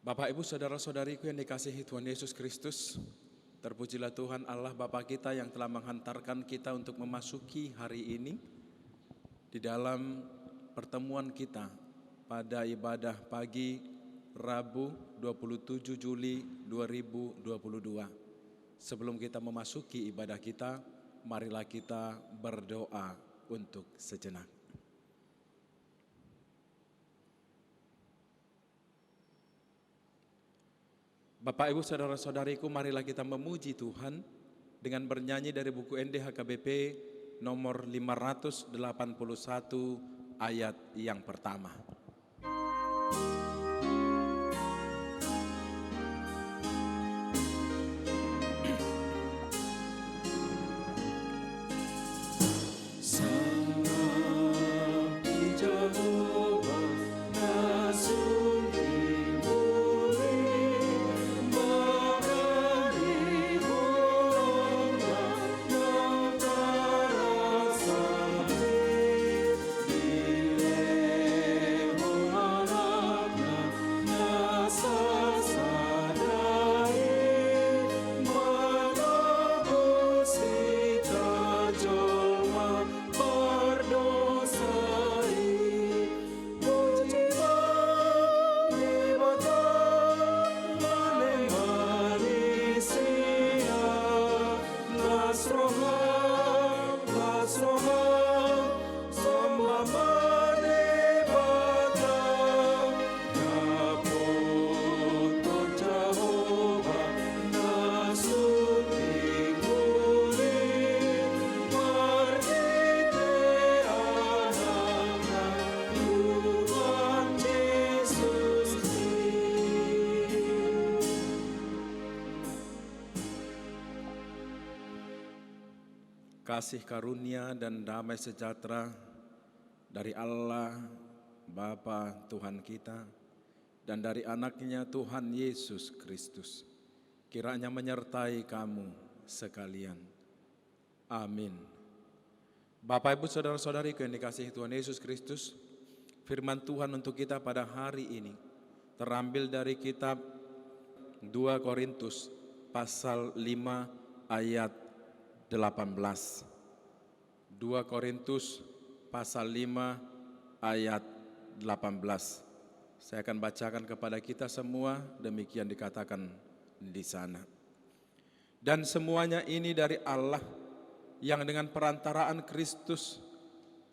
Bapak, Ibu, saudara-saudariku yang dikasihi Tuhan Yesus Kristus, terpujilah Tuhan Allah Bapa kita yang telah menghantarkan kita untuk memasuki hari ini di dalam pertemuan kita pada ibadah pagi Rabu 27 Juli 2022. Sebelum kita memasuki ibadah kita, marilah kita berdoa untuk sejenak. Bapak, Ibu, saudara-saudariku, marilah kita memuji Tuhan dengan bernyanyi dari buku NDHKBP nomor 581 ayat yang pertama. Kasih karunia dan damai sejahtera dari Allah Bapa Tuhan kita dan dari anaknya Tuhan Yesus Kristus kiranya menyertai kamu sekalian. Amin. Bapak, Ibu, saudara-saudariku yang dikasihi Tuhan Yesus Kristus, firman Tuhan untuk kita pada hari ini terambil dari kitab 2 Korintus pasal 5 ayat 18. 2 Korintus pasal 5 ayat 18. Saya akan bacakan kepada kita semua, demikian dikatakan di sana. Dan semuanya ini dari Allah yang dengan perantaraan Kristus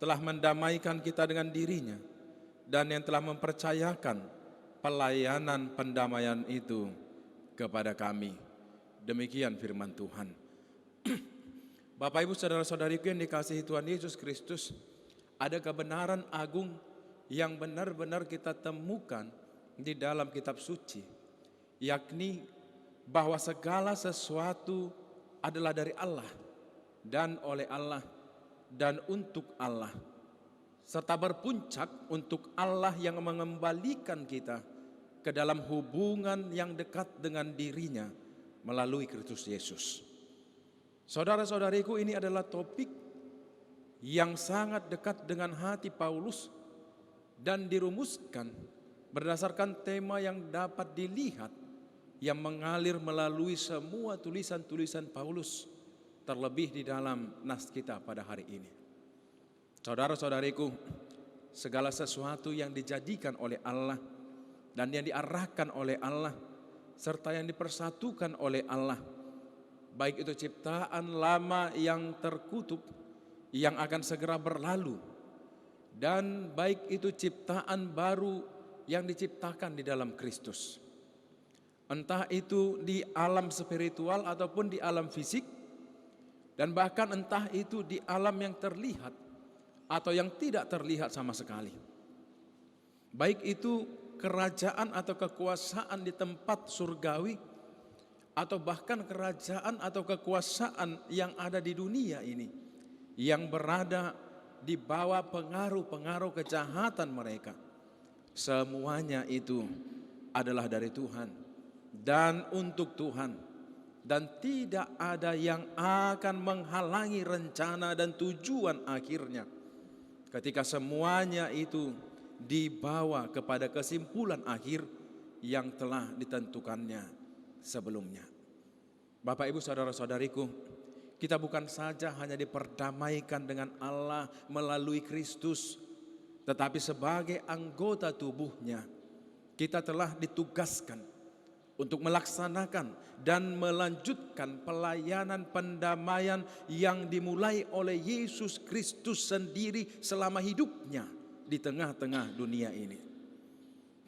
telah mendamaikan kita dengan dirinya dan yang telah mempercayakan pelayanan pendamaian itu kepada kami. Demikian firman Tuhan. Bapak, Ibu, saudara-saudariku yang dikasihi Tuhan Yesus Kristus, ada kebenaran agung yang benar-benar kita temukan di dalam kitab suci, yakni bahwa segala sesuatu adalah dari Allah dan oleh Allah dan untuk Allah, serta berpuncak untuk Allah yang mengembalikan kita ke dalam hubungan yang dekat dengan dirinya melalui Kristus Yesus. Saudara-saudariku, ini adalah topik yang sangat dekat dengan hati Paulus dan dirumuskan berdasarkan tema yang dapat dilihat yang mengalir melalui semua tulisan-tulisan Paulus, terlebih di dalam nas kita pada hari ini. Saudara-saudariku, segala sesuatu yang dijadikan oleh Allah dan yang diarahkan oleh Allah serta yang dipersatukan oleh Allah, baik itu ciptaan lama yang terkutuk yang akan segera berlalu, dan baik itu ciptaan baru yang diciptakan di dalam Kristus. Entah itu di alam spiritual ataupun di alam fisik, dan bahkan entah itu di alam yang terlihat atau yang tidak terlihat sama sekali. Baik itu kerajaan atau kekuasaan di tempat surgawi, atau bahkan kerajaan atau kekuasaan yang ada di dunia ini yang berada di bawah pengaruh-pengaruh kejahatan mereka. Semuanya itu adalah dari Tuhan dan untuk Tuhan, dan tidak ada yang akan menghalangi rencana dan tujuan akhirnya ketika semuanya itu dibawa kepada kesimpulan akhir, yang telah ditentukannya sebelumnya. Bapak, Ibu, saudara-saudariku, kita bukan saja hanya diperdamaikan dengan Allah melalui Kristus, tetapi sebagai anggota tubuhnya, kita telah ditugaskan untuk melaksanakan dan melanjutkan pelayanan pendamaian yang dimulai oleh Yesus Kristus sendiri selama hidupnya di tengah-tengah dunia ini.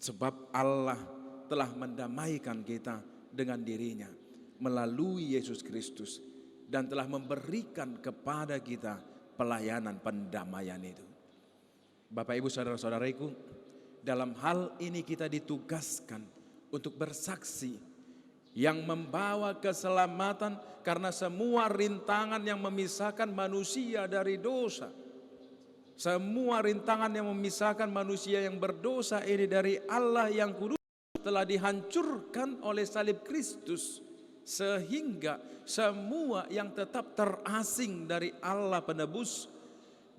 Sebab Allah telah mendamaikan kita dengan dirinya melalui Yesus Kristus dan telah memberikan kepada kita pelayanan pendamaian itu. Bapak, Ibu, saudara-saudariku, dalam hal ini kita ditugaskan untuk bersaksi yang membawa keselamatan karena semua rintangan yang memisahkan manusia dari dosa. Semua rintangan yang memisahkan manusia yang berdosa ini dari Allah yang kudus telah dihancurkan oleh salib Kristus, sehingga semua yang tetap terasing dari Allah penebus,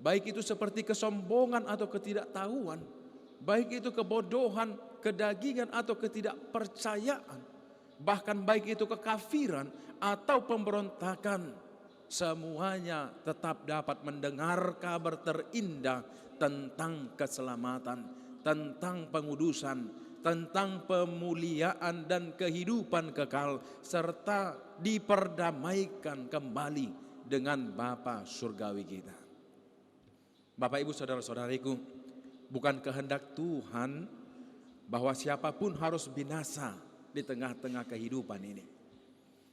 baik itu seperti kesombongan atau ketidaktahuan, baik itu kebodohan, kedagingan atau ketidakpercayaan, bahkan baik itu kekafiran atau pemberontakan, semuanya tetap dapat mendengar kabar terindah tentang keselamatan, tentang pengudusan, tentang pemuliaan dan kehidupan kekal, serta diperdamaikan kembali dengan Bapa surgawi kita. Bapak, Ibu, saudara-saudariku, bukan kehendak Tuhan bahwa siapapun harus binasa di tengah-tengah kehidupan ini.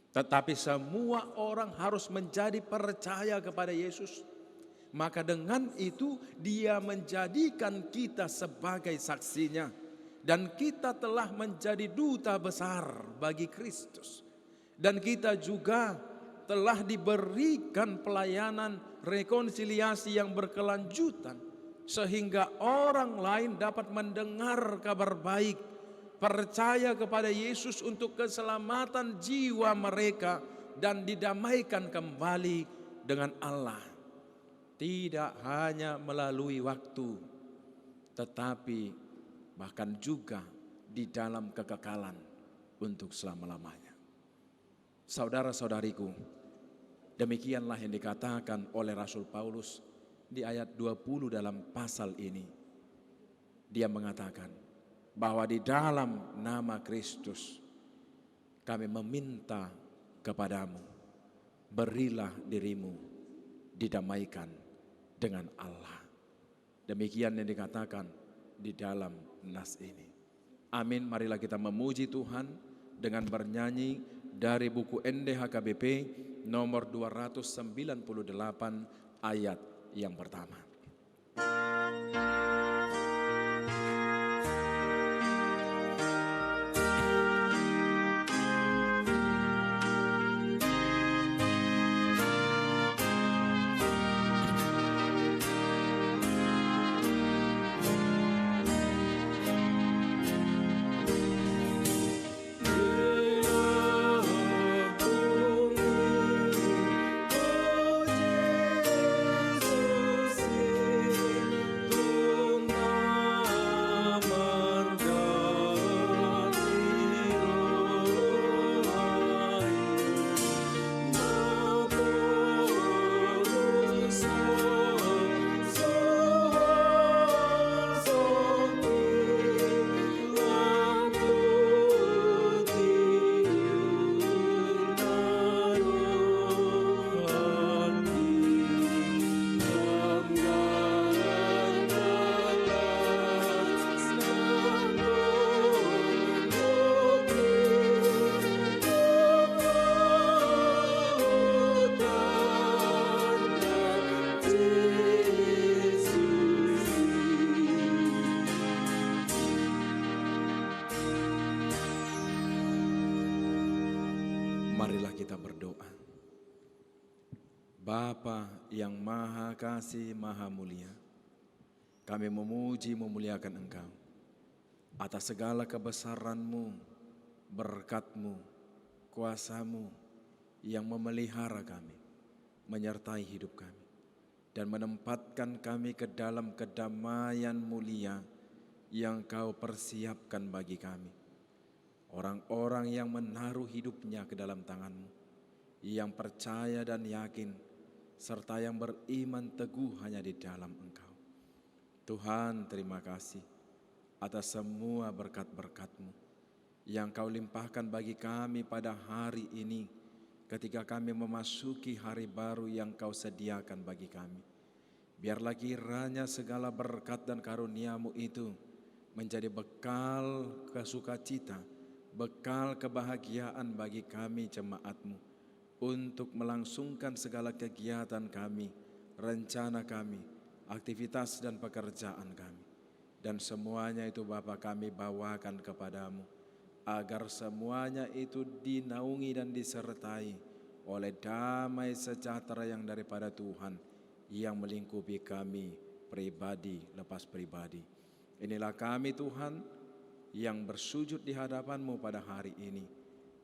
Tetapi semua orang harus menjadi percaya kepada Yesus. Maka dengan itu Dia menjadikan kita sebagai saksinya. Dan kita telah menjadi duta besar bagi Kristus. Dan kita juga telah diberikan pelayanan rekonsiliasi yang berkelanjutan, sehingga orang lain dapat mendengar kabar baik, percaya kepada Yesus untuk keselamatan jiwa mereka, dan didamaikan kembali dengan Allah. Tidak hanya melalui waktu, tetapi bahkan juga di dalam kekekalan untuk selama-lamanya. Saudara-saudariku, demikianlah yang dikatakan oleh Rasul Paulus di ayat 20 dalam pasal ini. Dia mengatakan bahwa di dalam nama Kristus kami meminta kepadamu, berilah dirimu didamaikan dengan Allah. Demikian yang dikatakan di dalam nas ini. Amin. Marilah kita memuji Tuhan dengan bernyanyi dari buku NDHKBP nomor 298 ayat yang pertama. Marilah kita berdoa. Bapa yang Maha Kasih, Maha Mulia, kami memuji memuliakan Engkau atas segala kebesaran-Mu, berkat-Mu, kuasa-Mu yang memelihara kami, menyertai hidup kami, dan menempatkan kami ke dalam kedamaian mulia yang Kau persiapkan bagi kami orang-orang yang menaruh hidupnya ke dalam tangan-Mu, yang percaya dan yakin, serta yang beriman teguh hanya di dalam Engkau. Tuhan, terima kasih atas semua berkat-berkat-Mu yang Kau limpahkan bagi kami pada hari ini ketika kami memasuki hari baru yang Kau sediakan bagi kami. Biarlah kiranya segala berkat dan karunia-Mu itu menjadi bekal kesukacita, bekal kebahagiaan bagi kami jemaat-Mu untuk melangsungkan segala kegiatan kami, rencana kami, aktivitas dan pekerjaan kami. Dan semuanya itu Bapa kami bawakan kepadamu, agar semuanya itu dinaungi dan disertai oleh damai sejahtera yang daripada Tuhan yang melingkupi kami pribadi lepas pribadi. Inilah kami Tuhan yang bersujud di hadapan-Mu pada hari ini.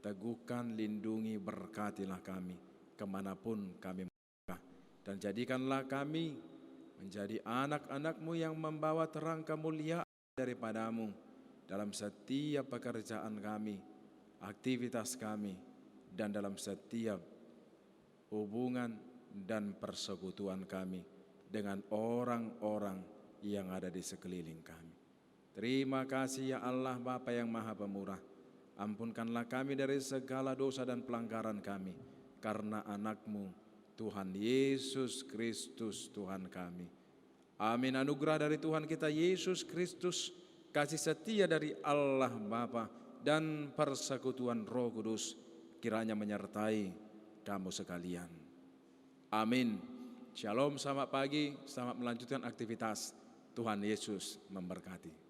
Teguhkan, lindungi, berkatilah kami kemanapun kami melangkah. Dan jadikanlah kami menjadi anak-anak-Mu yang membawa terang kemuliaan daripada-Mu dalam setiap pekerjaan kami, aktivitas kami, dan dalam setiap hubungan dan persekutuan kami dengan orang-orang yang ada di sekeliling kami. Terima kasih ya Allah Bapa yang Maha Pemurah. Ampunkanlah kami dari segala dosa dan pelanggaran kami, karena anak-Mu Tuhan Yesus Kristus Tuhan kami. Amin. Anugerah dari Tuhan kita Yesus Kristus, kasih setia dari Allah Bapa, dan persekutuan Roh Kudus kiranya menyertai kamu sekalian. Amin. Shalom, selamat pagi, selamat melanjutkan aktivitas. Tuhan Yesus memberkati.